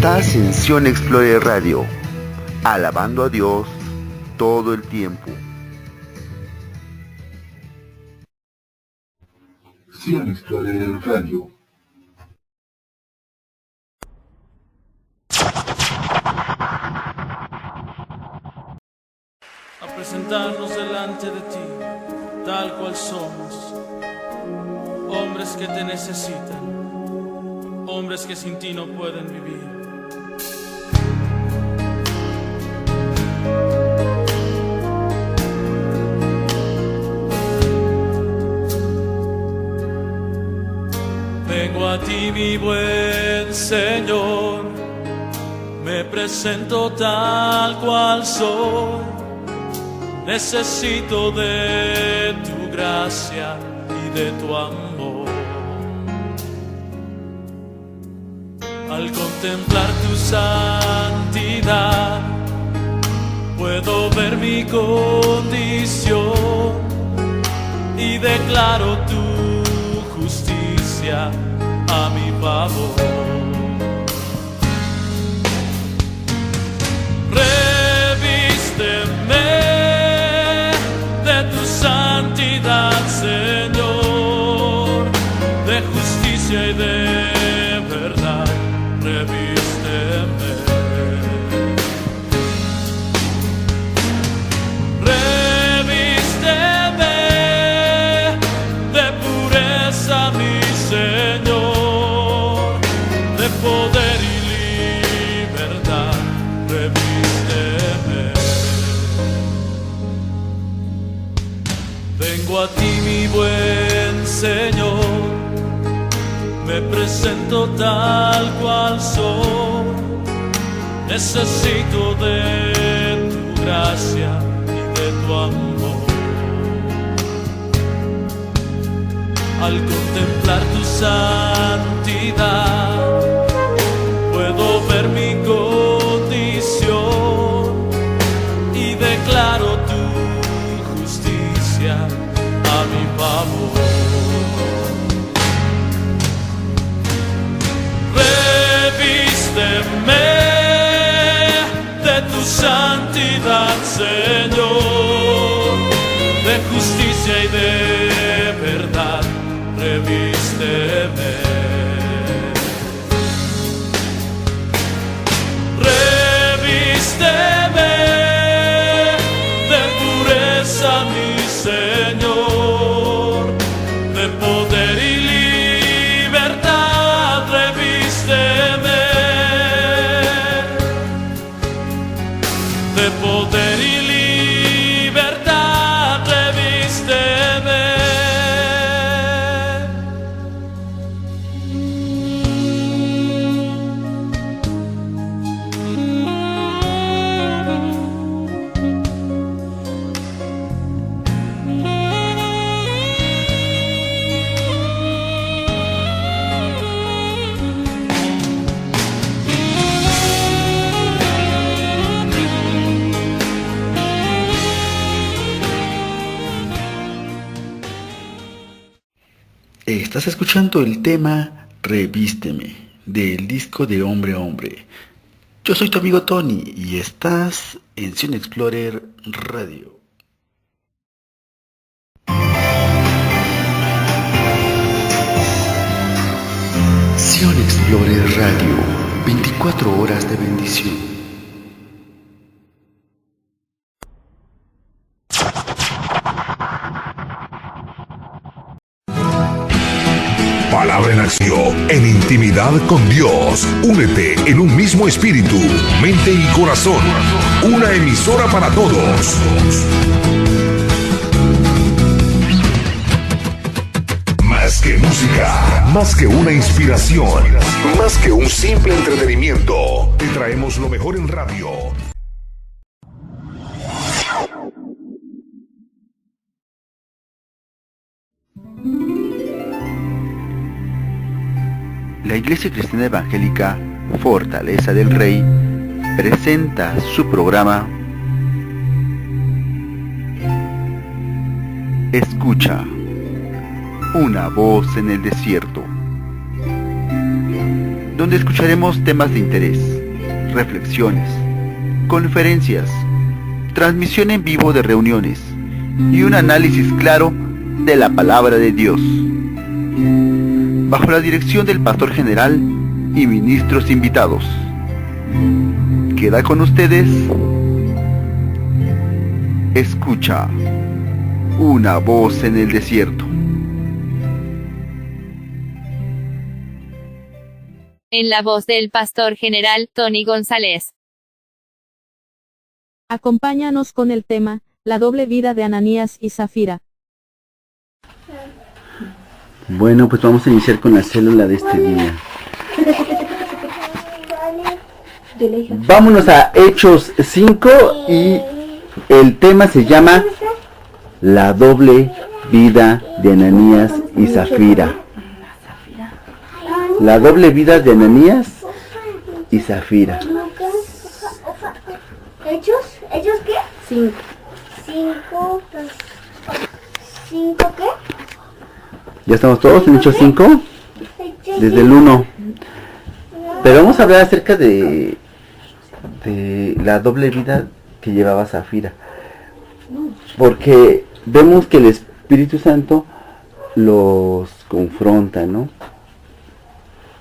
Estás en Sion Explorer Radio, alabando a Dios todo el tiempo. Sion Explorer Radio. A presentarnos delante de ti, tal cual somos, hombres que te necesitan, hombres que sin ti no pueden vivir. Vengo a ti, mi buen Señor, me presento tal cual soy. Necesito de tu gracia y de tu amor. Al contemplar tu santidad, puedo ver mi condición y declaro tu justicia a mi favor. Revísteme tu santidad, Señor, de justicia y de verdad, revísteme. Revísteme de pureza, mi Señor, de poder y libertad, revísteme. Vengo a ti, mi buen Señor, me presento tal cual soy. Necesito de tu gracia y de tu amor. Al contemplar tu santidad, puedo ver mi condición y declaro tu justicia a mi favor. Revísteme de tu santidad, Señor, de justicia y de verdad, revísteme. Revísteme de pureza, mi Señor, de poder y libertad, revísteme. De poder y libertad, revísteme. Estás escuchando el tema Revísteme del disco de Hombre a Hombre. Yo soy tu amigo Tony y estás en Sion Explorer Radio. Sion Explorer Radio, 24 horas de bendición. Palabra en acción, en intimidad con Dios. Únete en un mismo espíritu, mente y corazón. Una emisora para todos. Más que música, más que una inspiración, más que un simple entretenimiento, te traemos lo mejor en radio. La Iglesia Cristiana Evangélica Fortaleza del Rey presenta su programa Escucha, una voz en el desierto, donde escucharemos temas de interés, reflexiones, conferencias, transmisión en vivo de reuniones y un análisis claro de la palabra de Dios, bajo la dirección del pastor general y ministros invitados. Queda con ustedes, escucha una voz en el desierto. En la voz del pastor general Tony González. Acompáñanos con el tema, la doble vida de Ananías y Zafira. Bueno, pues vamos a iniciar con la célula de este día. Vámonos a Hechos 5 y el tema se llama la doble vida de Ananías y Zafira. La doble vida de Ananías y Zafira. ¿Hechos qué? 5. 5 qué? ¿Ya estamos todos en Hechos 5? Desde el 1. Pero vamos a hablar acerca de la doble vida que llevaba Zafira. Porque vemos que el Espíritu Santo los confronta, ¿no?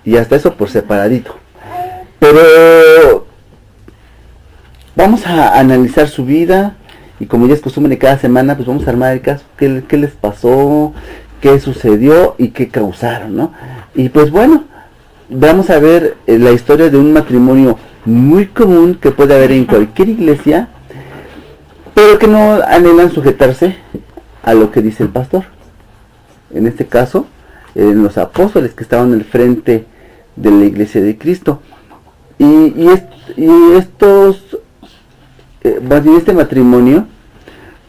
Y hasta eso por separadito. Pero vamos a analizar su vida. Y como ya es costumbre cada semana, pues vamos a armar el caso. ¿Qué les pasó? ¿Qué sucedió? ¿Y qué causaron, no? Y pues bueno, vamos a ver la historia de un matrimonio muy común que puede haber en cualquier iglesia, pero que no anhelan sujetarse a lo que dice el pastor. En este caso, los apóstoles que estaban al frente de la iglesia de Cristo. Y este matrimonio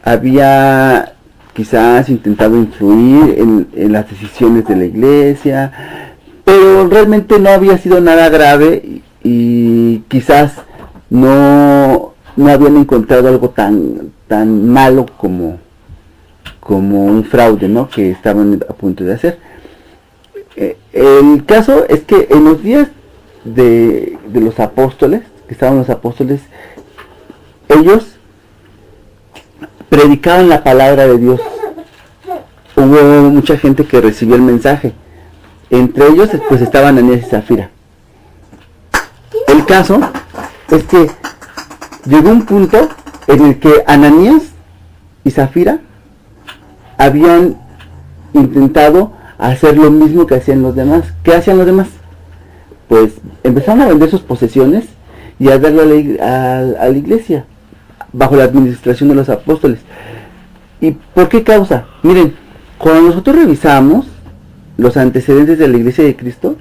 había quizás intentado influir en las decisiones de la iglesia, pero realmente no había sido nada grave y quizás no habían encontrado algo tan malo como un fraude, ¿no?, que estaban a punto de hacer. El caso es que en los días de los apóstoles, que estaban los apóstoles, ellos predicaban la palabra de Dios. Hubo mucha gente que recibió el mensaje. Entre ellos pues estaban Ananías y Zafira. El caso es que llegó un punto en el que Ananías y Zafira habían intentado hacer lo mismo que hacían los demás. ¿Qué hacían los demás? Pues empezaron a vender sus posesiones y a darle a la iglesia bajo la administración de los apóstoles. ¿Y por qué causa? Miren, cuando nosotros revisamos los antecedentes de la iglesia de Cristo,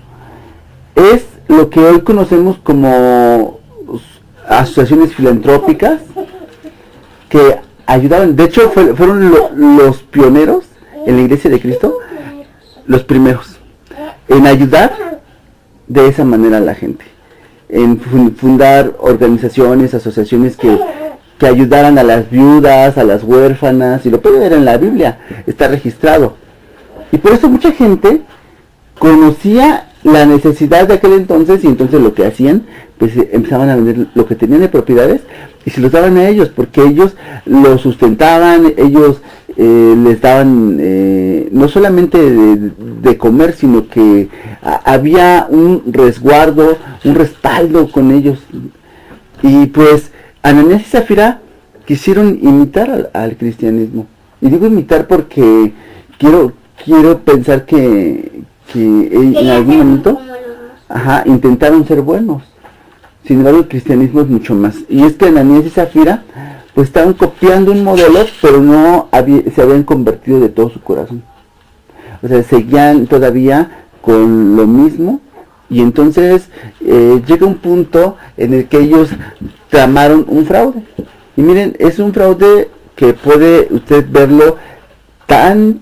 es lo que hoy conocemos como asociaciones filantrópicas que ayudaban. De hecho fueron los pioneros en la iglesia de Cristo, los primeros en ayudar de esa manera a la gente, en fundar organizaciones, asociaciones que ayudaran a las viudas, a las huérfanas, y lo puede ver en la Biblia, está registrado. Y por eso mucha gente conocía la necesidad de aquel entonces, y entonces lo que hacían, pues empezaban a vender lo que tenían de propiedades y se los daban a ellos, porque ellos lo sustentaban, ellos les daban no solamente de comer, sino que había un resguardo, un respaldo con ellos. Y pues Ananías y Zafira quisieron imitar al cristianismo. Y digo imitar porque quiero pensar que en algún momento intentaron ser buenos. Sin embargo, el cristianismo es mucho más. Y es que Ananías y Zafira pues estaban copiando un modelo, pero se habían convertido de todo su corazón. O sea, seguían todavía con lo mismo. Y entonces llega un punto en el que ellos tramaron un fraude. Y miren, es un fraude que puede usted verlo tan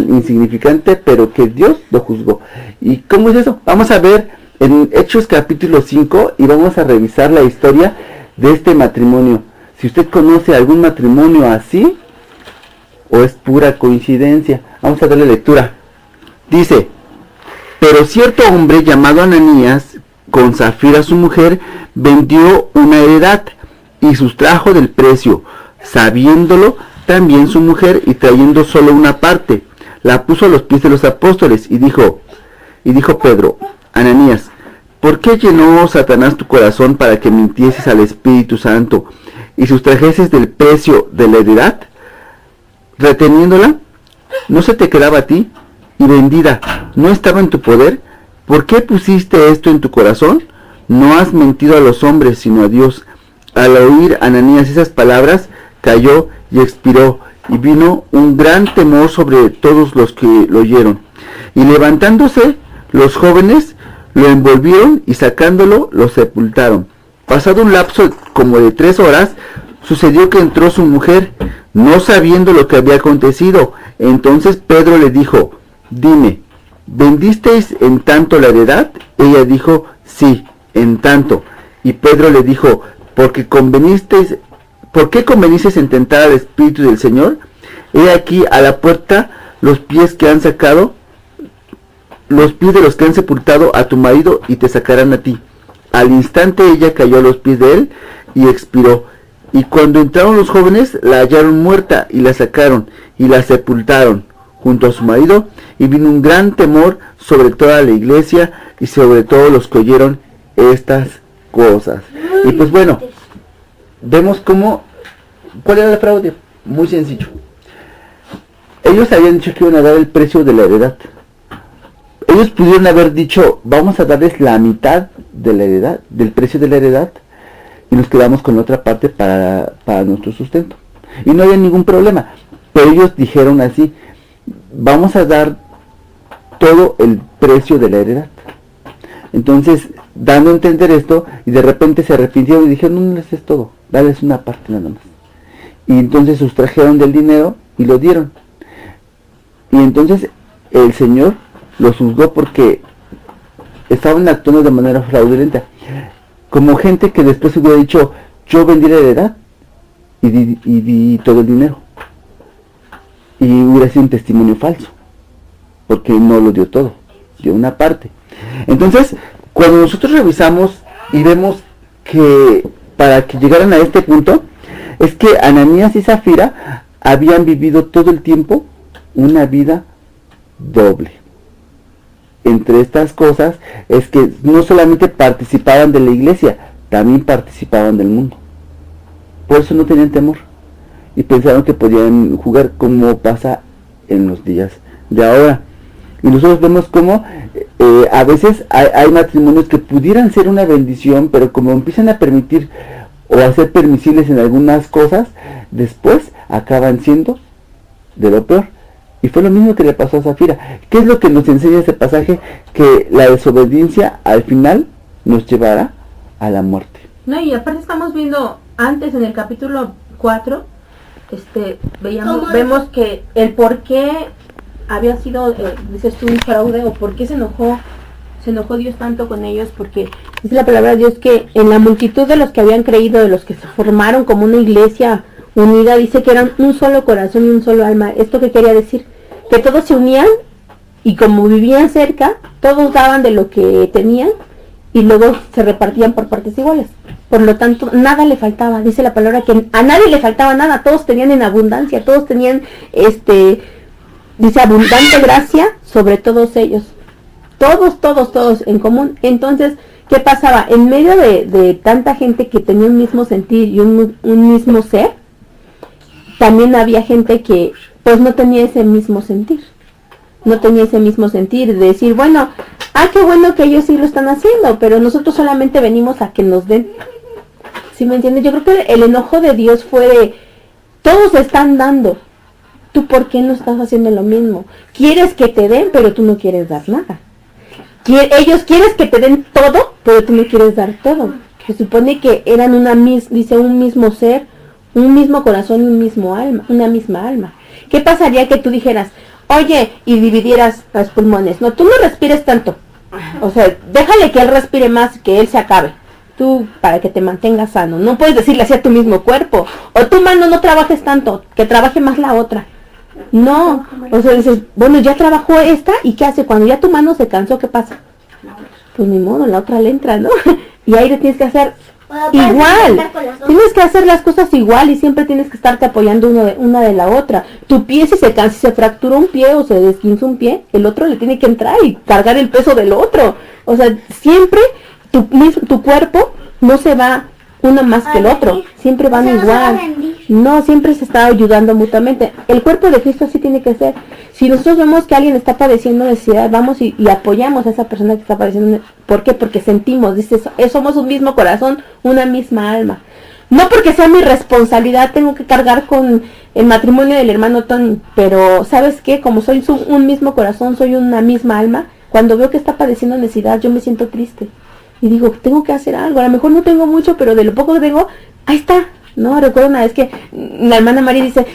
insignificante, pero que Dios lo juzgó. ¿Y cómo es eso? Vamos a ver en Hechos capítulo 5 y vamos a revisar la historia de este matrimonio. Si usted conoce algún matrimonio así, o es pura coincidencia, vamos a darle lectura. Dice: pero cierto hombre llamado Ananías, con Zafira su mujer, vendió una heredad y sustrajo del precio, sabiéndolo también su mujer, y trayendo solo una parte, la puso a los pies de los apóstoles, y dijo Pedro: Ananías, ¿por qué llenó Satanás tu corazón para que mintieses al Espíritu Santo y sustrajeses del precio de la heredad, reteniéndola? ¿No se te quedaba a ti? Y vendida, ¿no estaba en tu poder? ¿Por qué pusiste esto en tu corazón? No has mentido a los hombres, sino a Dios. Al oír Ananías esas palabras, cayó y expiró, y vino un gran temor sobre todos los que lo oyeron. Y levantándose los jóvenes, lo envolvieron y sacándolo, lo sepultaron. Pasado un lapso como de 3 horas, sucedió que entró su mujer, no sabiendo lo que había acontecido. Entonces Pedro le dijo: dime, ¿vendisteis en tanto la heredad? Ella dijo: sí, en tanto. Y Pedro le dijo: ¿por qué convenisteis en tentar al Espíritu del Señor? He aquí a la puerta los pies de los que han sepultado a tu marido, y te sacarán a ti. Al instante ella cayó a los pies de él y expiró. Y cuando entraron los jóvenes, la hallaron muerta, y la sacaron y la sepultaron junto a su marido, y vino un gran temor sobre toda la iglesia y sobre todos los que oyeron estas cosas. Y pues bueno, vemos ¿cuál era el fraude? Muy sencillo. Ellos habían dicho que iban a dar el precio de la heredad. Ellos pudieron haber dicho: vamos a darles la mitad de la heredad, del precio de la heredad, y nos quedamos con la otra parte para nuestro sustento. Y no había ningún problema. Pero ellos dijeron así: vamos a dar todo el precio de la heredad. Entonces, dando a entender esto, y de repente se arrepintieron y dijeron: no les des todo, dales una parte nada más. Y entonces sustrajeron del dinero y lo dieron. Y entonces el Señor los juzgó porque estaban actuando de manera fraudulenta, como gente que después hubiera dicho: yo vendí la heredad y di todo el dinero, y hubiera sido un testimonio falso, porque no lo dio todo, dio una parte. Entonces, cuando nosotros revisamos y vemos que para que llegaran a este punto, es que Ananías y Zafira habían vivido todo el tiempo una vida doble. Entre estas cosas es que no solamente participaban de la iglesia, también participaban del mundo. Por eso no tenían temor y pensaron que podían jugar, como pasa en los días de ahora. Y nosotros vemos cómo a veces hay matrimonios que pudieran ser una bendición, pero como empiezan a permitir o a ser permisibles en algunas cosas, después acaban siendo de lo peor. Y fue lo mismo que le pasó a Zafira. ¿Qué es lo que nos enseña este pasaje? Que la desobediencia al final nos llevará a la muerte. No, y aparte estamos viendo antes en el capítulo 4, vemos que el por qué había sido, dices tú, un fraude, o por qué se enojó Dios tanto con ellos, porque dice la palabra de Dios que en la multitud de los que habían creído, de los que se formaron como una iglesia unida, dice que eran un solo corazón y un solo alma. ¿Esto qué quería decir? Que todos se unían, y como vivían cerca, todos daban de lo que tenían, y luego se repartían por partes iguales. Por lo tanto, nada le faltaba. Dice la palabra que a nadie le faltaba nada, todos tenían en abundancia, todos tenían, dice, abundante gracia sobre todos ellos. Todos en común. Entonces, ¿qué pasaba? En medio de tanta gente que tenía un mismo sentir y un mismo ser, también había gente que pues no tenía ese mismo sentir. No tenía ese mismo sentir de decir, bueno, qué bueno que ellos sí lo están haciendo, pero nosotros solamente venimos a que nos den. ¿Sí me entiendes? Yo creo que el enojo de Dios fue de, todos están dando, ¿tú por qué no estás haciendo lo mismo? Quieres que te den, pero tú no quieres dar nada. Ellos quieres que te den todo, pero tú no quieres dar todo. Se supone que eran un mismo ser, un mismo corazón y una misma alma. ¿Qué pasaría que tú dijeras, oye, y dividieras los pulmones? No, tú no respires tanto. O sea, déjale que él respire más, que él se acabe. Tú, para que te mantengas sano. No puedes decirle así a tu mismo cuerpo. O tú, mano, no trabajes tanto, que trabaje más la otra. No, o sea, dices, bueno, ya trabajó esta, ¿y qué hace? Cuando ya tu mano se cansó, ¿qué pasa? pues ni modo, la otra le entra, ¿no? Y ahí le tienes que hacer Bueno, puedes igual. intentar con las dos. Tienes que hacer las cosas igual y siempre tienes que estarte apoyando una de la otra. Tu pie si se fractura un pie o se desquinza un pie, el otro le tiene que entrar y cargar el peso del otro. O sea, siempre tu cuerpo no se va uno más que el otro, siempre van O sea, no se va a igual. rendir. No, siempre se está ayudando mutuamente. El cuerpo de Cristo así tiene que ser. Si nosotros vemos que alguien está padeciendo necesidad, vamos y apoyamos a esa persona que está padeciendo. ¿Por qué? Porque sentimos, dices, somos un mismo corazón, una misma alma. No porque sea mi responsabilidad, tengo que cargar con el matrimonio del hermano Tony, pero ¿sabes qué? Como soy un mismo corazón, soy una misma alma, cuando veo que está padeciendo necesidad, yo me siento triste. Y digo, tengo que hacer algo, a lo mejor no tengo mucho, pero de lo poco que tengo, ahí está. No, recuerdo una vez que la hermana María dice,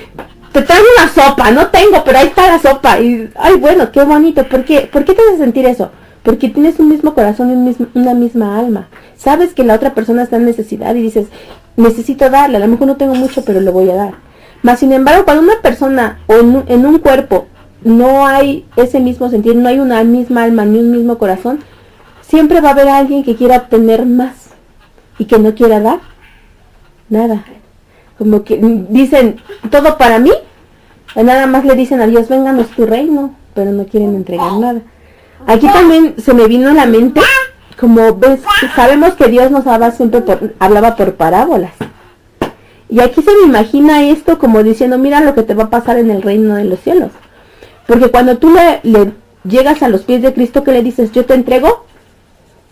te traigo una sopa, no tengo, pero ahí está la sopa. Y, ay, bueno, qué bonito. ¿Por qué te hace sentir eso? Porque tienes un mismo corazón y una misma alma. Sabes que la otra persona está en necesidad y dices, necesito darle, a lo mejor no tengo mucho, pero le voy a dar. Mas, sin embargo, cuando una persona o en un cuerpo no hay ese mismo sentir, no hay una misma alma ni un mismo corazón, siempre va a haber alguien que quiera obtener más y que no quiera dar nada. Como que dicen, todo para mí, nada más le dicen a Dios, vénganos tu reino, pero no quieren entregar nada. Aquí también se me vino a la mente, como ves, sabemos que Dios nos hablaba siempre hablaba por parábolas. Y aquí se me imagina esto como diciendo, mira lo que te va a pasar en el reino de los cielos. Porque cuando tú le llegas a los pies de Cristo, que le dices, yo te entrego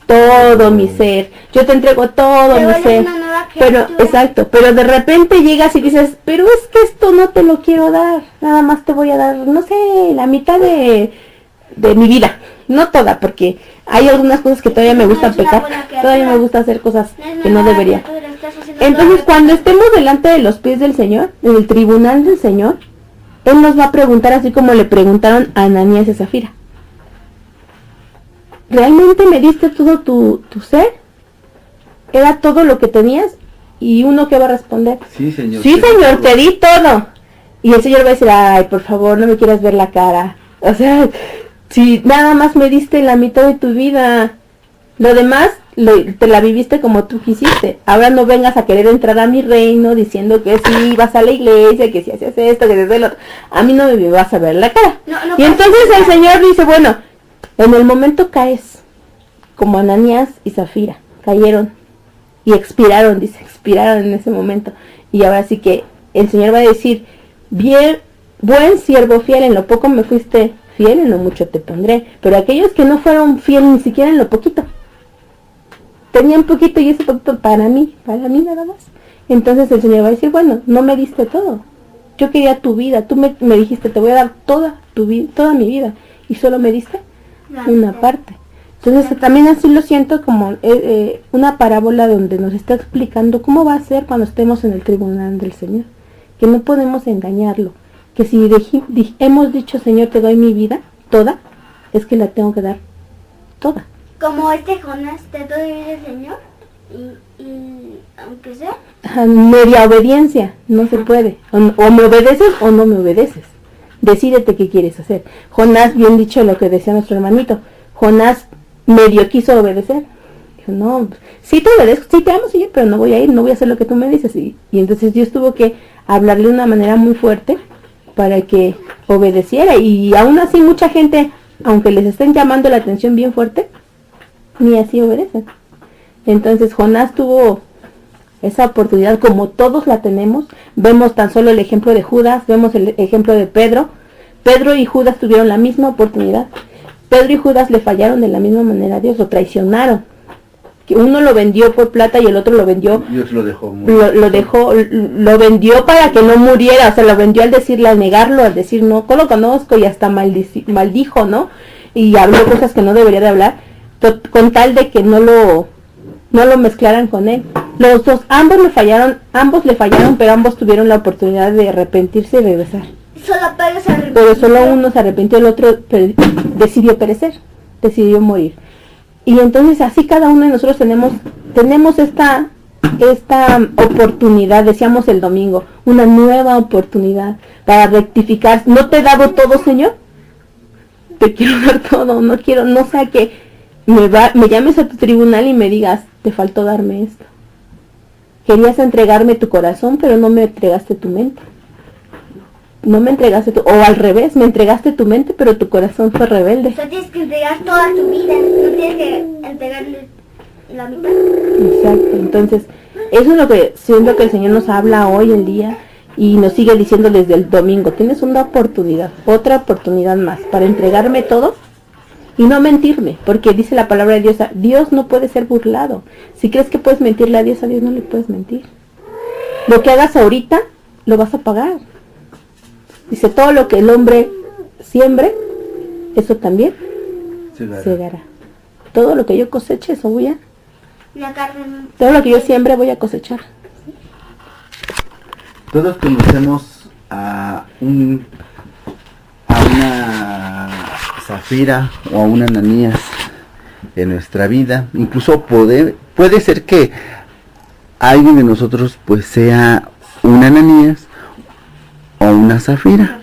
todo mi ser, yo te entrego todo Pero mi eres ser, una nueva pero criatura. exacto, pero de repente llegas y dices, pero es que esto no te lo quiero dar, nada más te voy a dar, no sé, la mitad de mi vida, no toda, porque hay algunas cosas que todavía me No gustan es una pecar, buena criatura. todavía me gusta hacer cosas No es una que no nueva debería. criatura, estás haciendo Entonces, todo. cuando estemos delante de los pies del Señor, en el tribunal del Señor, Él nos va a preguntar así como le preguntaron a Ananías y a Zafira. ¿Realmente me diste todo tu ser? ¿Era todo lo que tenías? Y uno que va a responder, Sí, Señor. sí, Señor, te di todo. Y el Señor va a decir, ay, por favor, no me quieras ver la cara. O sea, si nada más me diste la mitad de tu vida, lo demás te la viviste como tú quisiste. Ahora no vengas a querer entrar a mi reino diciendo que si vas a la iglesia, que si haces esto, que haces el otro. A mí no me vas a ver la cara. No Y entonces pasa el nada. Señor dice, bueno, en el momento caes, como Ananías y Zafira, cayeron y expiraron, dice, expiraron en ese momento. Y ahora sí que el Señor va a decir, bien, buen siervo fiel, en lo poco me fuiste fiel, en lo mucho te pondré. Pero aquellos que no fueron fieles ni siquiera en lo poquito, tenían poquito y ese poquito para mí nada más. Entonces el Señor va a decir, bueno, no me diste todo. Yo quería tu vida, tú me dijiste, te voy a dar toda tu vida, toda mi vida, y solo me diste una parte. Entonces también así lo siento como una parábola donde nos está explicando cómo va a ser cuando estemos en el tribunal del Señor, que no podemos engañarlo, que si hemos dicho, Señor, te doy mi vida toda, es que la tengo que dar toda. Como Jonás, te doy el Señor. Y aunque sea. Media obediencia, no se puede. O me obedeces o no me obedeces. Decídete qué quieres hacer. Jonás, bien dicho lo que decía nuestro hermanito, Jonás medio quiso obedecer. Dijo, no, sí te obedezco, sí te amo, Señor, pero no voy a ir, no voy a hacer lo que tú me dices. Y entonces Dios tuvo que hablarle de una manera muy fuerte para que obedeciera. Y aún así mucha gente, aunque les estén llamando la atención bien fuerte, ni así obedecen. Entonces Jonás tuvo esa oportunidad, como todos la tenemos. Vemos tan solo el ejemplo de Judas, vemos el ejemplo de Pedro. Pedro y Judas tuvieron la misma oportunidad. Pedro y Judas le fallaron de la misma manera a Dios, lo traicionaron. Que uno lo vendió por plata y el otro lo vendió, Dios lo dejó lo vendió para que no muriera, o sea, lo vendió al decirle, al negarlo, al decir no lo conozco, y hasta maldijo, ¿no? Y habló cosas que no debería de hablar, con tal de que no lo mezclaran con él. Los dos, ambos le fallaron, pero ambos tuvieron la oportunidad de arrepentirse y regresar. Solo Pedro se arrepintió. Pero solo uno se arrepintió, el otro decidió perecer, decidió morir. Y entonces así cada uno de nosotros tenemos esta oportunidad, decíamos el domingo, una nueva oportunidad para rectificar. No te he dado todo, Señor, te quiero dar todo, no sea que me llames a tu tribunal y me digas, te faltó darme esto. Querías entregarme tu corazón, pero no me entregaste tu mente. No me entregaste o al revés, me entregaste tu mente, pero tu corazón fue rebelde. O sea, tienes que entregar toda tu vida, no tienes que entregarle la mitad. Exacto, entonces, eso es lo que siento que el Señor nos habla hoy en día y nos sigue diciendo desde el domingo. Tienes una oportunidad, otra oportunidad más para entregarme todo y no mentirme, porque dice la palabra de Dios, Dios no puede ser burlado. Si crees que puedes mentirle a Dios no le puedes mentir. Lo que hagas ahorita, lo vas a pagar. Dice, todo lo que el hombre siembre, eso también segará. Todo lo que yo coseche, eso voy a... La carne. Todo lo que yo siembre, voy a cosechar. Todos conocemos a una Zafira o a una Ananías en nuestra vida. Incluso puede ser que alguien de nosotros pues sea una Ananías o una Zafira.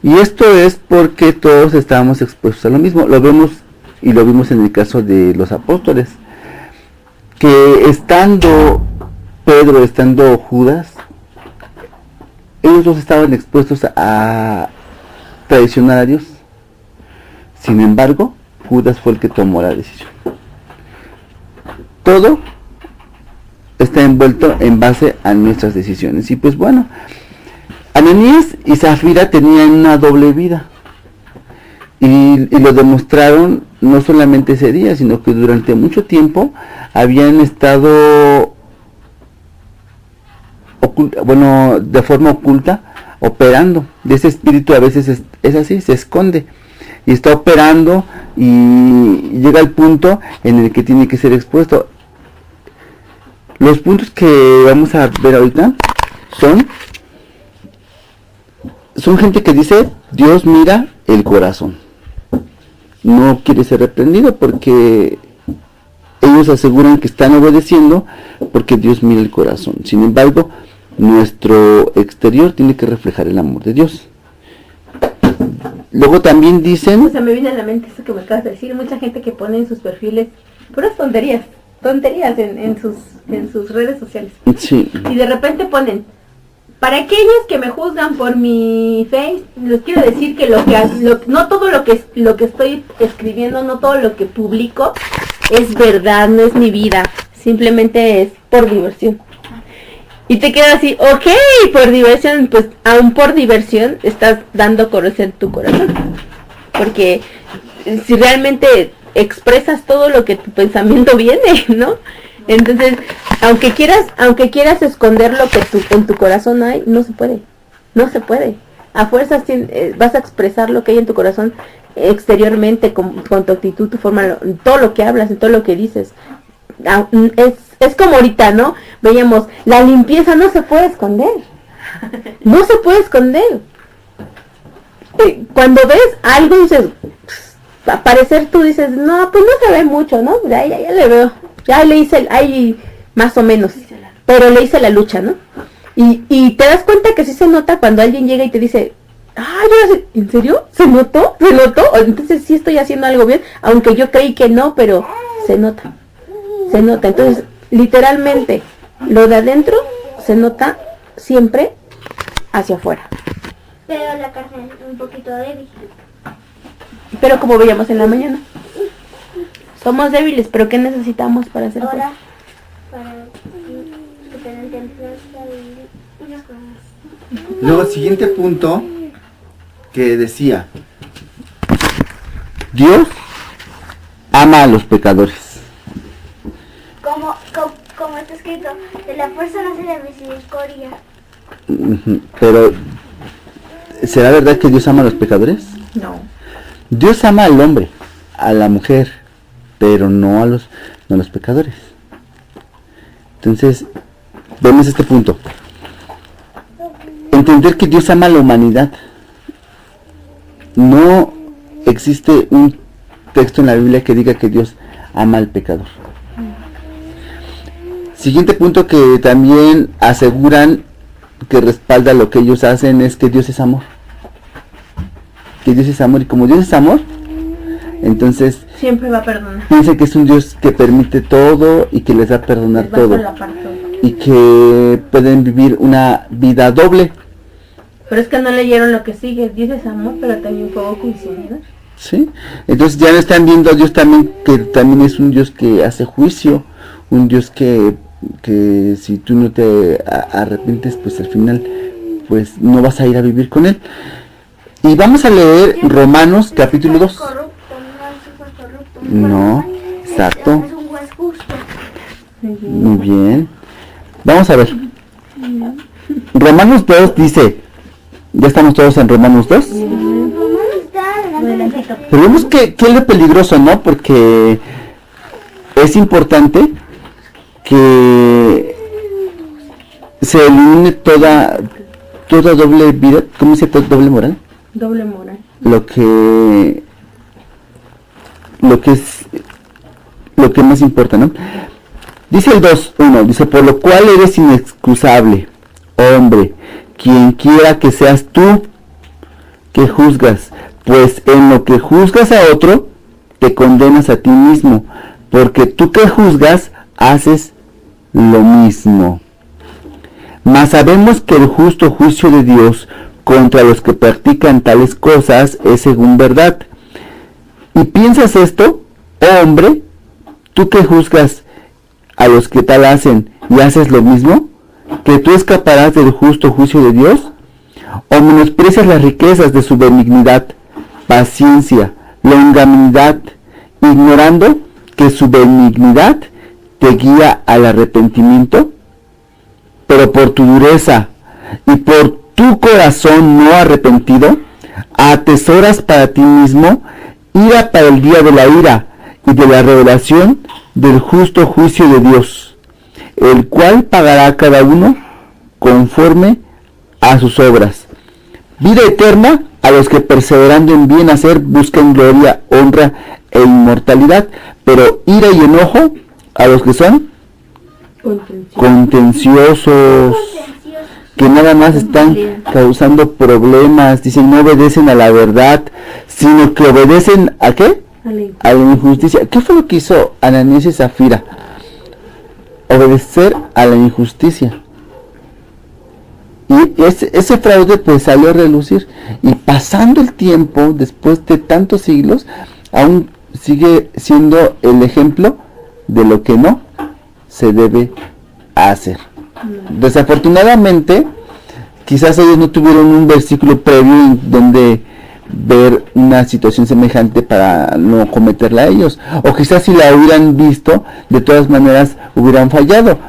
Y esto es porque todos estábamos expuestos a lo mismo. Lo vemos y lo vimos en el caso de los apóstoles, que estando Pedro, estando Judas, ellos dos estaban expuestos a traicionar a Dios. Sin embargo, Judas fue el que tomó la decisión. Todo está envuelto en base a nuestras decisiones. Y pues bueno, Ananías y Zafira tenían una doble vida. Y lo demostraron no solamente ese día, sino que durante mucho tiempo habían estado de forma oculta, operando. De ese espíritu a veces es así, se esconde y está operando y llega al punto en el que tiene que ser expuesto. Los puntos que vamos a ver ahorita son gente que dice, Dios mira el corazón. No quiere ser reprendido porque ellos aseguran que están obedeciendo porque Dios mira el corazón. Sin embargo, nuestro exterior tiene que reflejar el amor de Dios. Luego también dicen... O sea, me viene a la mente eso que me acabas de decir. Mucha gente que pone en sus perfiles puras tonterías en sus redes sociales. Sí. Y de repente ponen, para aquellos que me juzgan por mi Face, les quiero decir que no todo lo que estoy escribiendo, no todo lo que publico es verdad, no es mi vida, simplemente es por diversión. Y te quedas así, ok, por diversión, pues aún por diversión estás dando a conocer tu corazón. Porque si realmente expresas todo lo que tu pensamiento viene, ¿no? Entonces, aunque quieras esconder lo que en tu corazón hay, no se puede. A fuerzas vas a expresar lo que hay en tu corazón exteriormente, con tu actitud, tu forma, todo lo que hablas, en todo lo que dices. Es como ahorita, ¿no? Veíamos, la limpieza no se puede esconder. No se puede esconder. Cuando ves algo dices, a parecer tú dices, no, pues no se ve mucho, ¿no? Ya le veo. Ya le hice, ahí más o menos, pero le hice la lucha, ¿no? Y te das cuenta que sí se nota cuando alguien llega y te dice, ¿en serio? ¿Se notó? Entonces sí estoy haciendo algo bien, aunque yo creí que no, pero se nota. Entonces, literalmente, lo de adentro se nota siempre hacia afuera. Pero la carne es un poquito débil. Pero como veíamos en la mañana, somos débiles, pero ¿qué necesitamos para hacer fuerza? Ahora, para tener templanza y unas cosas. Luego, siguiente punto que decía, Dios ama a los pecadores. Como está escrito, de la fuerza nace la misericordia. Pero, ¿será verdad que Dios ama a los pecadores? No. Dios ama al hombre, a la mujer, pero no a los pecadores. Entonces, vemos este punto. Entender que Dios ama a la humanidad. No existe un texto en la Biblia que diga que Dios ama al pecador. Siguiente punto que también aseguran que respalda lo que ellos hacen es que Dios es amor. Que Dios es amor, y como Dios es amor, entonces Siempre va a perdonar. Piensa que es un Dios que permite todo y que les va a perdonar Les va a todo. solapar todo. Y que pueden vivir una vida doble. Pero es que no leyeron lo que sigue. Dices amor, pero también fuego consumidor. ¿Sí? Entonces ya no están viendo a Dios también, que también es un Dios que hace juicio, un Dios que si tú no te arrepientes, pues al final pues no vas a ir a vivir con él. Y vamos a leer Romanos capítulo 2. No, exacto. Es un juez justo. Muy bien. Vamos a ver. Romanos 2 dice, ya estamos todos en Romanos 2. Pero vemos que es lo peligroso, ¿no? Porque es importante que se elimine toda doble vida, ¿cómo se dice? Doble moral. Doble moral. Lo que más importa, ¿no? Dice el 2:1, dice, por lo cual eres inexcusable, hombre, quien quiera que seas tú que juzgas, pues en lo que juzgas a otro, te condenas a ti mismo, porque tú que juzgas, haces lo mismo. Mas sabemos que el justo juicio de Dios contra los que practican tales cosas es según verdad. ¿Y piensas esto, oh hombre, tú que juzgas a los que tal hacen y haces lo mismo, que tú escaparás del justo juicio de Dios? ¿O menosprecias las riquezas de su benignidad, paciencia, longanimidad, ignorando que su benignidad te guía al arrepentimiento? Pero por tu dureza y por tu corazón no arrepentido, atesoras para ti mismo ira para el día de la ira y de la revelación del justo juicio de Dios, el cual pagará a cada uno conforme a sus obras. Vida eterna a los que perseverando en bien hacer buscan gloria, honra e inmortalidad, pero ira y enojo a los que son contenciosos, que nada más están causando problemas. Dicen, no obedecen a la verdad, sino que obedecen ¿a qué? A la injusticia. ¿Qué fue lo que hizo Ananías y Zafira? Obedecer a la injusticia. Y ese fraude pues salió a relucir. Y pasando el tiempo, después de tantos siglos, aún sigue siendo el ejemplo de lo que no se debe hacer. Desafortunadamente, quizás ellos no tuvieron un versículo previo en donde ver una situación semejante para no cometerla a ellos, o quizás si la hubieran visto, de todas maneras hubieran fallado.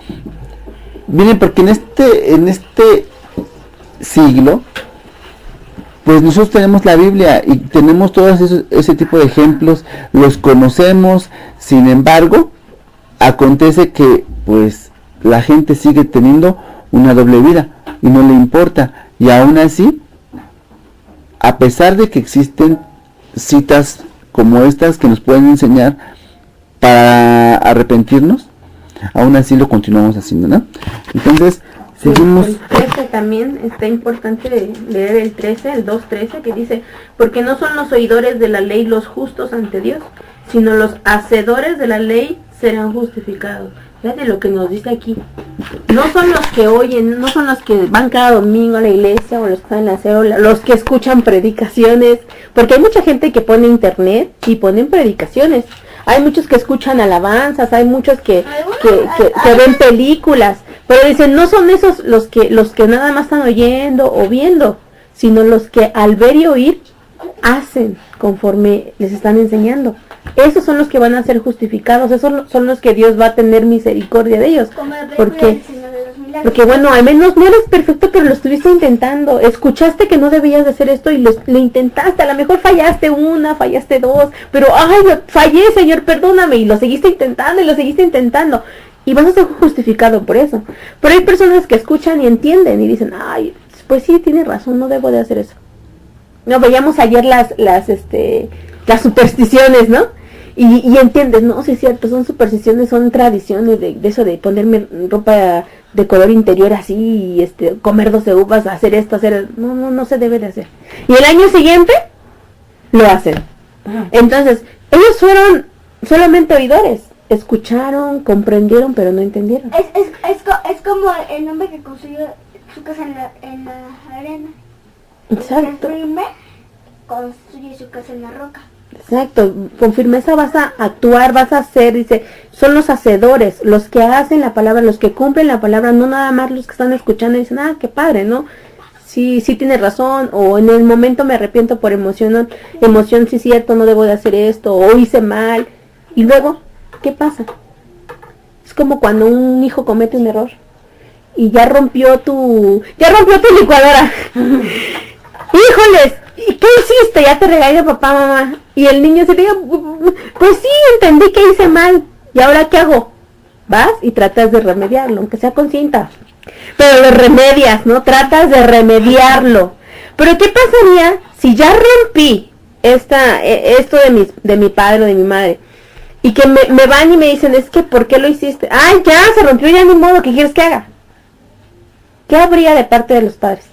Miren, porque en este siglo, pues nosotros tenemos la Biblia y tenemos todos ese tipo de ejemplos, los conocemos. Sin embargo, acontece que pues la gente sigue teniendo una doble vida y no le importa, y aún así, a pesar de que existen citas como estas que nos pueden enseñar para arrepentirnos, aún así lo continuamos haciendo, ¿no? Entonces, seguimos. El 13 también está importante leer el 13, el 2:13, que dice, porque no son los oidores de la ley los justos ante Dios, sino los hacedores de la ley serán justificados. Fíjate lo que nos dice aquí. No son los que oyen, no son los que van cada domingo a la iglesia, o los que están en la célula, los que escuchan predicaciones, porque hay mucha gente que pone internet y ponen predicaciones. Hay muchos que escuchan alabanzas, hay muchos que ven películas, pero dicen, no son esos los que nada más están oyendo o viendo, sino los que al ver y oír hacen conforme les están enseñando. Esos son los que van a ser justificados, esos son los que Dios va a tener misericordia de ellos. Porque bueno, al menos no eres perfecto, pero lo estuviste intentando. Escuchaste que no debías de hacer esto y lo intentaste. A lo mejor fallaste una, fallaste dos, pero ay, fallé, Señor, perdóname, y lo seguiste intentando y lo seguiste intentando. Y vas a ser justificado por eso. Pero hay personas que escuchan y entienden y dicen, ay, pues sí, tiene razón, no debo de hacer eso. No, veíamos ayer las supersticiones, ¿no? Y entiendes, no, sí es cierto, son supersticiones, son tradiciones de eso de ponerme ropa de color interior así, y comer 12 uvas, hacer esto, no se debe de hacer. Y el año siguiente lo hacen. Entonces, Ellos fueron solamente oidores. Escucharon, comprendieron, pero no entendieron. Es como el hombre que construyó su casa en la arena. Exacto. El firme construye su casa en la roca. Exacto, con firmeza vas a actuar, vas a hacer, dice, son los hacedores, los que hacen la palabra, los que cumplen la palabra, no nada más los que están escuchando y dicen, qué padre, ¿no? Sí tienes razón, o en el momento me arrepiento por emoción, sí es cierto, no debo de hacer esto, o hice mal, y luego, ¿qué pasa? Es como cuando un hijo comete un error, y ya rompió tu licuadora. ¡Híjoles! ¿Y qué hiciste? Ya te regaña papá, mamá. Y el niño se diga, pues sí, entendí que hice mal. ¿Y ahora qué hago? Vas y tratas de remediarlo, aunque sea con cinta. Pero lo remedias, ¿no? Tratas de remediarlo. Pero ¿qué pasaría si ya rompí esto de mi padre o de mi madre? Y que me van y me dicen, es que ¿por qué lo hiciste? ¡Ay, ya! Se rompió, ya ni modo, ¿qué quieres que haga? ¿Qué habría de parte de los padres?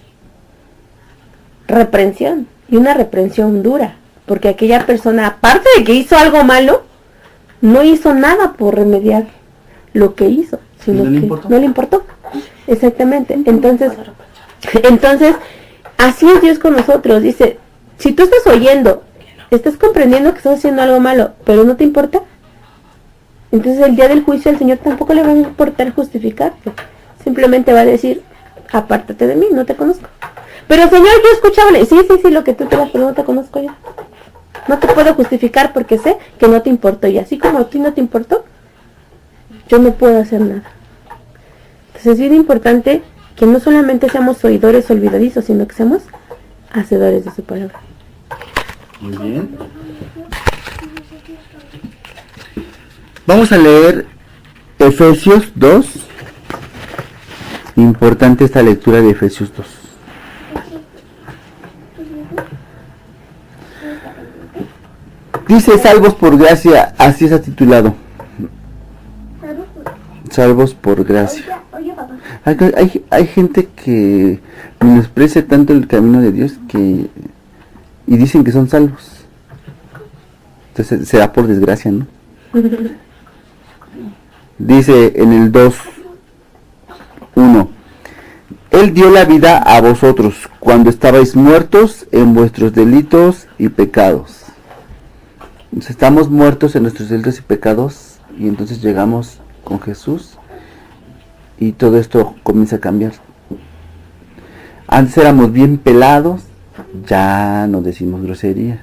Reprensión, y una reprensión dura, porque aquella persona, aparte de que hizo algo malo, no hizo nada por remediar lo que hizo, sino no le importó. Exactamente. Entonces, así es Dios con nosotros. Dice, si tú estás oyendo, estás comprendiendo que estás haciendo algo malo, pero no te importa, entonces el día del juicio al Señor tampoco le va a importar justificarte. Simplemente va a decir, apártate de mí, no te conozco. Pero Señor, yo escuchaba, sí, lo que tú te vas, pero no te conozco yo. No te puedo justificar porque sé que no te importó. Y así como a ti no te importó, yo no puedo hacer nada. Entonces es bien importante que no solamente seamos oidores olvidadizos, sino que seamos hacedores de su palabra. Muy bien. Vamos a leer Efesios 2. Importante esta lectura de Efesios 2. Dice salvos por gracia, así está titulado. Salvos por gracia. Oye, papá. Hay gente que menosprecia tanto el camino de Dios y dicen que son salvos. Entonces se da por desgracia, ¿no? Dice en el 2:1, Él dio la vida a vosotros cuando estabais muertos en vuestros delitos y pecados. Entonces, estamos muertos en nuestros delitos y pecados y entonces llegamos con Jesús y todo esto comienza a cambiar. Antes éramos bien pelados, ya no decimos grosería.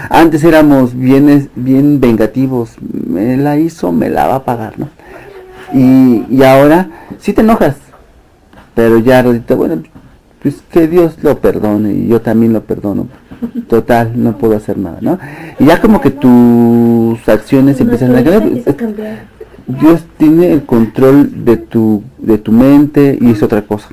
Antes éramos bien vengativos, me la hizo, me la va a pagar, ¿no? Y ahora sí te enojas, pero ya, bueno, pues que Dios lo perdone y yo también lo perdono. Total, no puedo hacer nada, ¿no? Y ya como que tus acciones empiezan a cambiar. Dios tiene el control de tu mente y es otra cosa.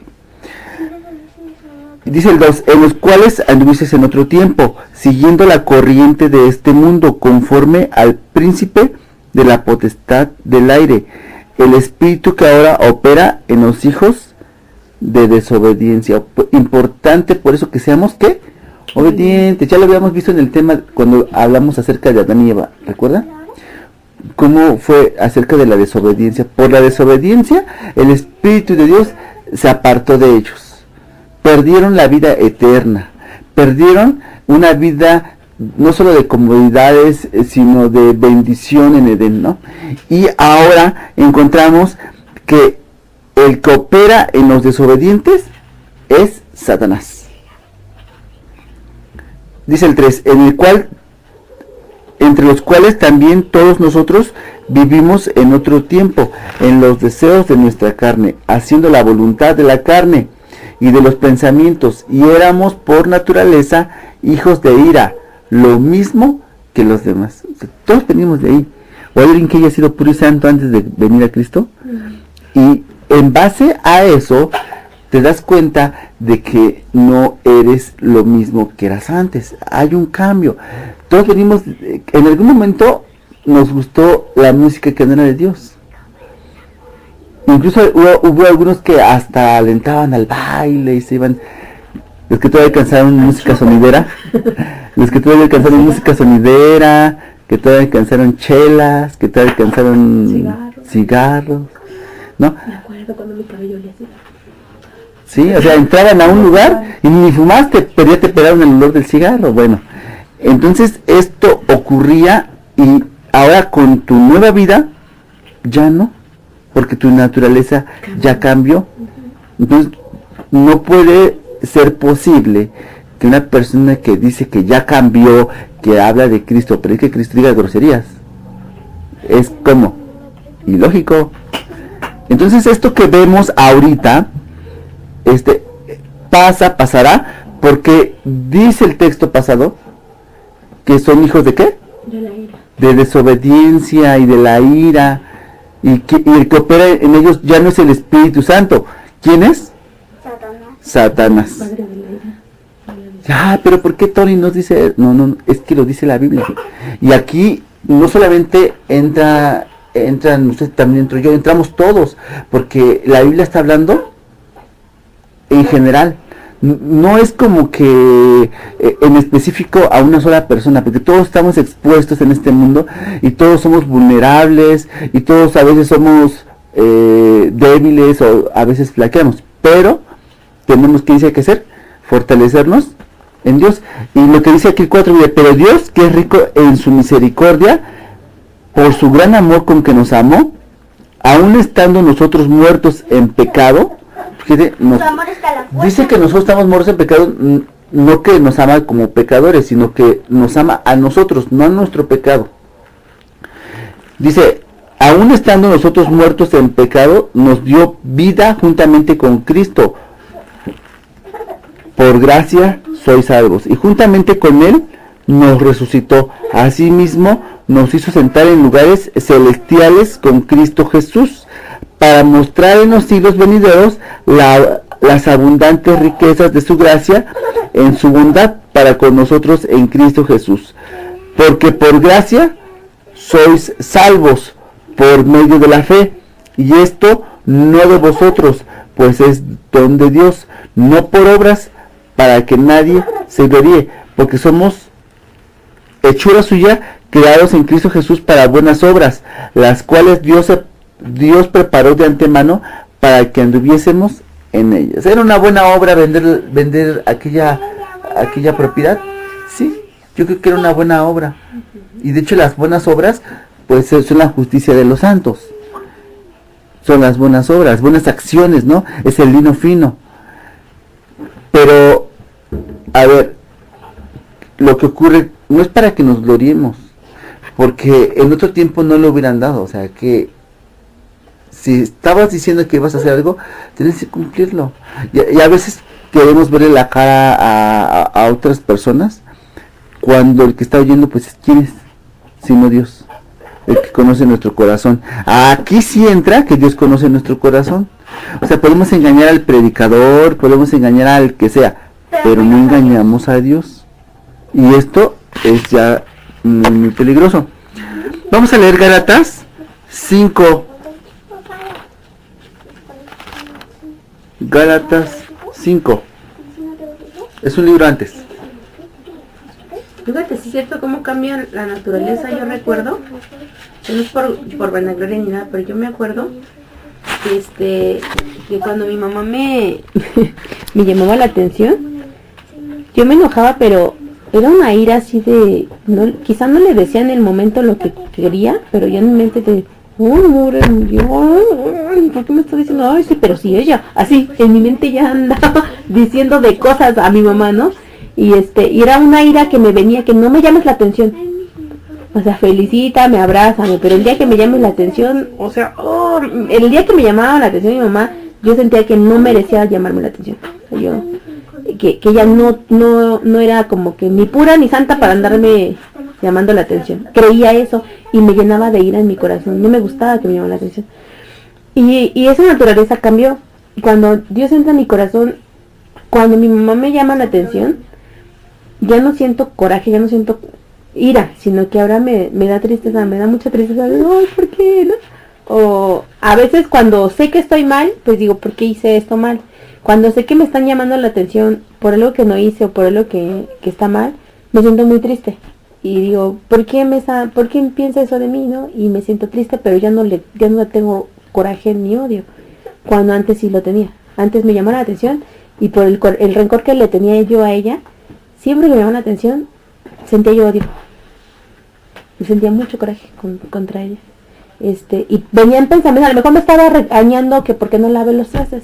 Dice el 2, en los cuales anduvisteis en otro tiempo, siguiendo la corriente de este mundo, conforme al príncipe de la potestad del aire, el espíritu que ahora opera en los hijos de desobediencia. Importante por eso que seamos, ¿qué? Obedientes. Ya lo habíamos visto en el tema cuando hablamos acerca de Adán y Eva, ¿recuerda? Cómo fue acerca de la desobediencia. Por la desobediencia, el Espíritu de Dios se apartó de ellos. Perdieron la vida eterna. Perdieron una vida no solo de comodidades, sino de bendición en Edén, ¿no? Y ahora encontramos que el que opera en los desobedientes es Satanás. Dice el 3, entre los cuales también todos nosotros vivimos en otro tiempo, en los deseos de nuestra carne, haciendo la voluntad de la carne y de los pensamientos, y éramos por naturaleza hijos de ira, lo mismo que los demás. O sea, todos venimos de ahí. O alguien que haya sido puro y santo antes de venir a Cristo. Y en base a eso te das cuenta de que no eres lo mismo que eras antes. Hay un cambio. Todos venimos, en algún momento nos gustó la música que no era de Dios. Incluso hubo algunos que hasta alentaban al baile y se iban. Los que todavía alcanzaron música sonidera. Los que todavía alcanzaron música sonidera, que todavía alcanzaron chelas, que todavía alcanzaron cigarros, ¿no? Me acuerdo cuando mi cabello le hacía. Sí, o sea, entraban a un lugar y ni fumaste, pero ya te pegaron el olor del cigarro. Bueno, entonces esto ocurría y ahora con tu nueva vida ya no, porque tu naturaleza ya cambió. Entonces no puede ser posible que una persona que dice que ya cambió, que habla de Cristo, pero es que Cristo diga groserías. Es como ilógico. Entonces esto que vemos ahorita pasará, porque dice el texto pasado que son hijos de ¿qué? De la ira. De desobediencia y de la ira, y el que opera en ellos ya no es el Espíritu Santo. ¿Quién es? Satanás. Padre de la ira. Pero ¿por qué Tony nos dice? No, es que lo dice la Biblia. Y aquí no solamente entran ustedes, también entro yo, entramos todos, porque la Biblia está hablando en general, no es como que en específico a una sola persona, porque todos estamos expuestos en este mundo y todos somos vulnerables y todos a veces somos débiles o a veces flaqueamos, pero tenemos que hacer, fortalecernos en Dios. Y lo que dice aquí el 4, pero Dios, que es rico en su misericordia, por su gran amor con que nos amó, aun estando nosotros muertos en pecado, fíjate, dice que nosotros estamos muertos en pecado, no que nos ama como pecadores, sino que nos ama a nosotros, no a nuestro pecado. Dice, aun estando nosotros muertos en pecado, nos dio vida juntamente con Cristo. Por gracia sois salvos. Y juntamente con Él nos resucitó. Asimismo nos hizo sentar en lugares celestiales con Cristo Jesús, para mostrar en los siglos venideros las abundantes riquezas de su gracia en su bondad para con nosotros en Cristo Jesús. Porque por gracia sois salvos por medio de la fe, y esto no de vosotros, pues es don de Dios, no por obras, para que nadie se gloríe, porque somos hechura suya, creados en Cristo Jesús para buenas obras, las cuales Dios preparó de antemano para que anduviésemos en ellas. ¿Era una buena obra vender aquella propiedad? Sí, yo creo que era una buena obra. Y de hecho las buenas obras pues son la justicia de los santos. Son las buenas obras, buenas acciones, ¿no? Es el lino fino. Pero, a ver, lo que ocurre no es para que nos gloriemos, porque en otro tiempo no lo hubieran dado. O sea, que si estabas diciendo que ibas a hacer algo, tienes que cumplirlo. Y a veces queremos verle la cara a otras personas, cuando el que está oyendo, pues, ¿quién es? Sino Dios, el que conoce nuestro corazón. Aquí sí entra que Dios conoce nuestro corazón. O sea, podemos engañar al predicador, podemos engañar al que sea, pero no engañamos a Dios. Y esto es ya muy, muy peligroso. Vamos a leer Gálatas 5. Gálatas 5. Es un libro antes. Fíjate, sí es cierto cómo cambia la naturaleza. Yo recuerdo, no es por vanagloria ni nada, pero yo me acuerdo que cuando mi mamá me llamaba la atención, yo me enojaba, pero era una ira así de, quizá no le decía en el momento lo que quería, pero ya en mi mente de, ¿por qué me está diciendo? Ay, sí, pero sí, ella, así, en mi mente ya andaba diciendo de cosas a mi mamá, ¿no? Y era una ira que me venía, que no me llames la atención. O sea, felicítame, abrázame, pero el día que me llames la atención, o sea, el día que me llamaba la atención mi mamá, yo sentía que no merecía llamarme la atención. O sea, que ella no era como que ni pura ni santa para andarme llamando la atención. Creía eso y me llenaba de ira en mi corazón. No me gustaba que me llamara la atención. Y esa naturaleza cambió. Cuando Dios entra en mi corazón, cuando mi mamá me llama la atención, ya no siento coraje, ya no siento ira, sino que ahora me da tristeza, me da mucha tristeza. Ay, ¿por qué? ¿No? O a veces cuando sé que estoy mal, pues digo, ¿por qué hice esto mal? Cuando sé que me están llamando la atención por algo que no hice o por algo que está mal, me siento muy triste. y digo, ¿por qué piensa eso de mí, no? Y me siento triste, pero ya no le tengo coraje ni odio, cuando antes sí lo tenía. Antes me llamó la atención, y por el rencor que le tenía yo a ella, siempre que me llamó la atención, sentía yo odio. Y sentía mucho coraje contra ella. Y venían pensamientos, a lo mejor me estaba regañando que por qué no lavé los trastes.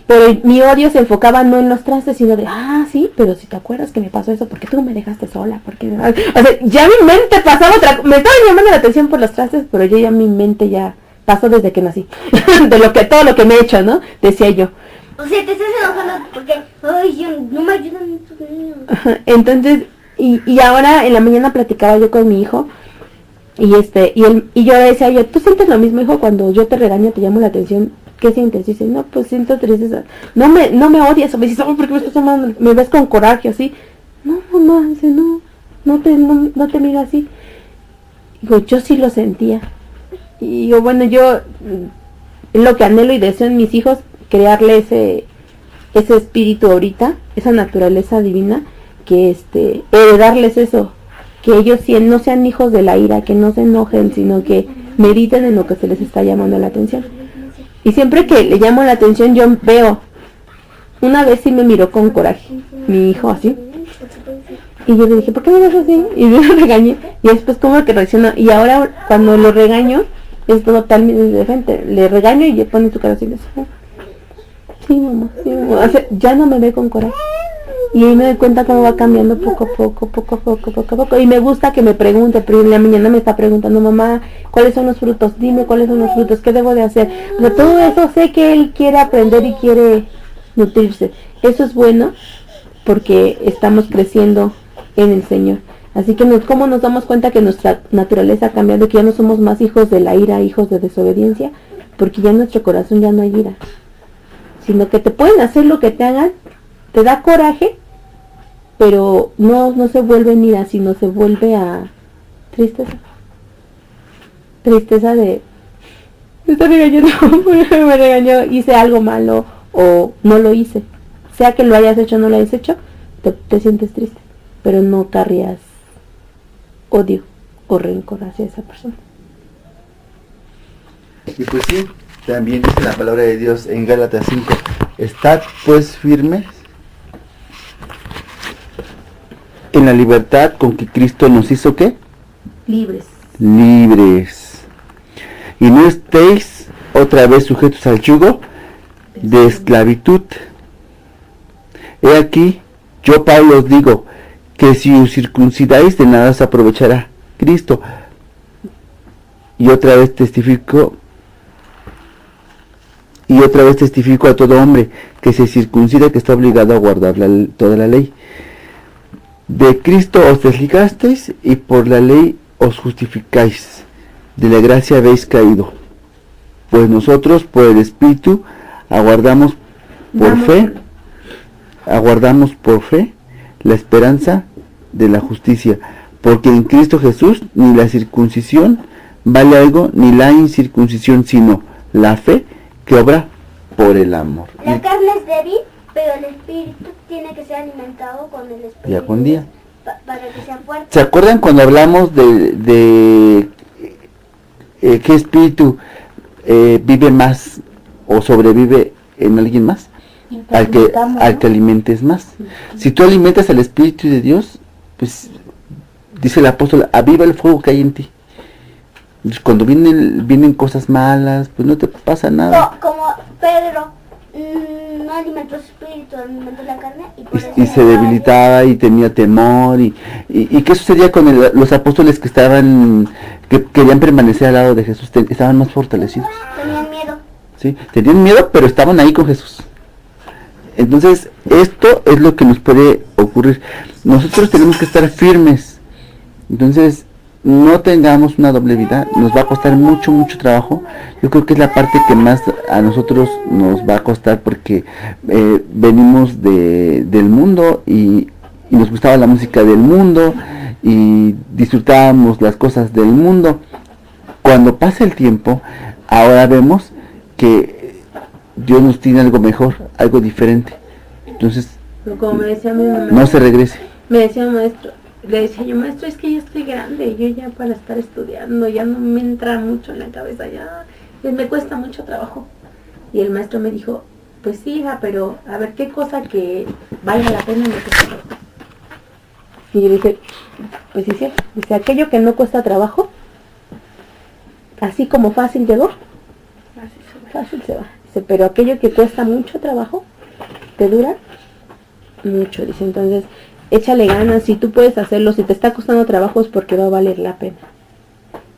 Pero mi odio se enfocaba no en los trastes, sino de, sí, pero si te acuerdas que me pasó eso, ¿por qué tú me dejaste sola? O sea, ya mi mente pasaba me estaba llamando la atención por los trastes, pero yo ya mi mente ya pasó desde que nací. De todo lo que me he hecho, ¿no? Decía yo. O sea, te estás enojando porque, yo no me ayudan estos niños. Entonces, y ahora en la mañana platicaba yo con mi hijo, y yo decía yo, ¿tú sientes lo mismo, hijo, cuando yo te regaño, te llamo la atención? ¿Qué sientes? Dice, no, pues siento tristeza. No me odias. O me dices, ¿por qué me estás llamando? Me ves con coraje, así. No, mamá, dice, no te miro así. Digo, yo sí lo sentía. Y digo, bueno, yo lo que anhelo y deseo en mis hijos, crearle ese espíritu ahorita, esa naturaleza divina, que heredarles eso, que ellos no sean hijos de la ira, que no se enojen, sino que mediten en lo que se les está llamando la atención. Y siempre que le llamo la atención, yo veo, una vez sí me miró con coraje, mi hijo así, y yo le dije, ¿por qué me ves así? Y yo lo regañé, y después como que reaccionó, y ahora cuando lo regaño, es totalmente diferente, le regaño y le pone su cara así, sí mamá, o sea, ya no me ve con coraje. Y ahí me doy cuenta cómo va cambiando poco a poco. Y me gusta que me pregunte, pero en la mañana me está preguntando, mamá, ¿cuáles son los frutos? Dime cuáles son los frutos, ¿qué debo de hacer? O sea, todo eso sé que él quiere aprender y quiere nutrirse. Eso es bueno porque estamos creciendo en el Señor. Así que ¿cómo nos damos cuenta que nuestra naturaleza ha cambiado, que ya no somos más hijos de la ira, hijos de desobediencia? Porque ya en nuestro corazón ya no hay ira, sino que te pueden hacer lo que te hagan, te da coraje, pero no se vuelve en ira, sino se vuelve a tristeza de me está regañando, me regañó, hice algo malo o no lo hice, sea que lo hayas hecho o no lo hayas hecho, te sientes triste, pero no cargas odio o rencor hacia esa persona. Y pues sí, también dice la palabra de Dios en Gálatas 5, estad pues firmes en la libertad con que Cristo nos hizo, ¿qué? Libres. Y no estéis otra vez sujetos al yugo de esclavitud. He aquí, yo Pablo os digo, que si os circuncidáis de nada os aprovechará Cristo. Y otra vez testifico a todo hombre que se circuncida, que está obligado a guardar toda la ley. De Cristo os desligasteis y por la ley os justificáis. De la gracia habéis caído. Pues nosotros por el Espíritu aguardamos por fe la esperanza de la justicia. Porque en Cristo Jesús ni la circuncisión vale algo, ni la incircuncisión, sino la fe que obra por el amor. La carne es débil, pero el espíritu tiene que ser alimentado con el espíritu. Día con día. Para que sea fuerte. ¿Se acuerdan cuando hablamos de qué espíritu vive más o sobrevive en alguien más? Al que alimentes más. Si tú alimentas al Espíritu de Dios, pues dice el apóstol, aviva el fuego que hay en ti. Cuando vienen cosas malas, pues no te pasa nada. No, como Pedro no alimentó su espíritu, alimentó la carne y se debilitaba y tenía temor. ¿Y qué sucedía con los apóstoles que querían permanecer al lado de Jesús? Estaban más fortalecidos. Tenían miedo. Sí, tenían miedo, pero estaban ahí con Jesús. Entonces, esto es lo que nos puede ocurrir. Nosotros tenemos que estar firmes. Entonces, no tengamos una doble vida. Nos va a costar mucho trabajo. Yo creo que es la parte que más a nosotros nos va a costar, porque venimos del mundo y nos gustaba la música del mundo y disfrutábamos las cosas del mundo. Cuando pasa el tiempo, ahora vemos que Dios nos tiene algo mejor, algo diferente. Entonces, como me decía mi mamá, no se regrese. Me decía un maestro, le decía yo, maestro, es que ya estoy grande, yo ya para estar estudiando, ya no me entra mucho en la cabeza, ya me cuesta mucho trabajo. Y el maestro me dijo, pues sí, hija, pero a ver, ¿qué cosa que valga la pena me cuesta trabajo? Y yo dije, pues sí, sí, dice, aquello que no cuesta trabajo, así como fácil llegó, fácil se va. Dice, pero aquello que cuesta mucho trabajo, te dura mucho. Dice, entonces, échale ganas, si tú puedes hacerlo, si te está costando trabajo es porque va a valer la pena.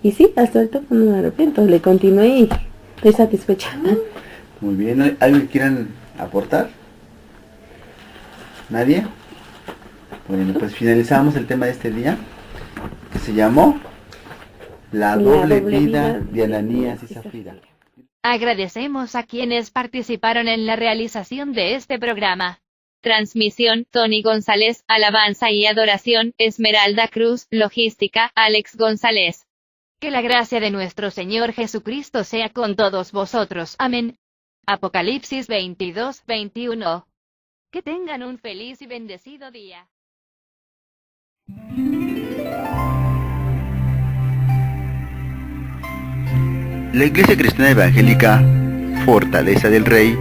Y sí, hasta ahorita no me arrepiento, le continué y estoy satisfecha. Muy bien, ¿algo que quieran aportar? ¿Nadie? Bueno, pues finalizamos el tema de este día, que se llamó La doble vida de Ananías y Zafira. Agradecemos a quienes participaron en la realización de este programa. Transmisión, Tony González, alabanza y adoración, Esmeralda Cruz, logística, Alex González. Que la gracia de nuestro Señor Jesucristo sea con todos vosotros. Amén. Apocalipsis 22:21. Que tengan un feliz y bendecido día. La Iglesia Cristiana Evangélica Fortaleza del Rey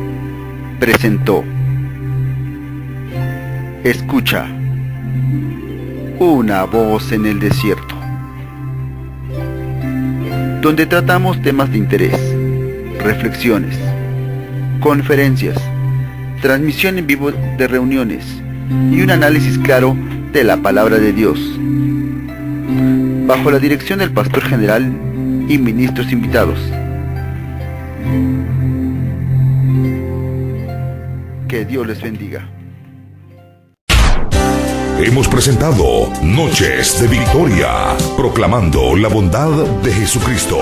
presentó Escucha, una voz en el desierto, donde tratamos temas de interés, reflexiones, conferencias, transmisión en vivo de reuniones y un análisis claro de la palabra de Dios, bajo la dirección del pastor general y ministros invitados. Que Dios les bendiga. Hemos presentado Noches de Victoria, proclamando la bondad de Jesucristo.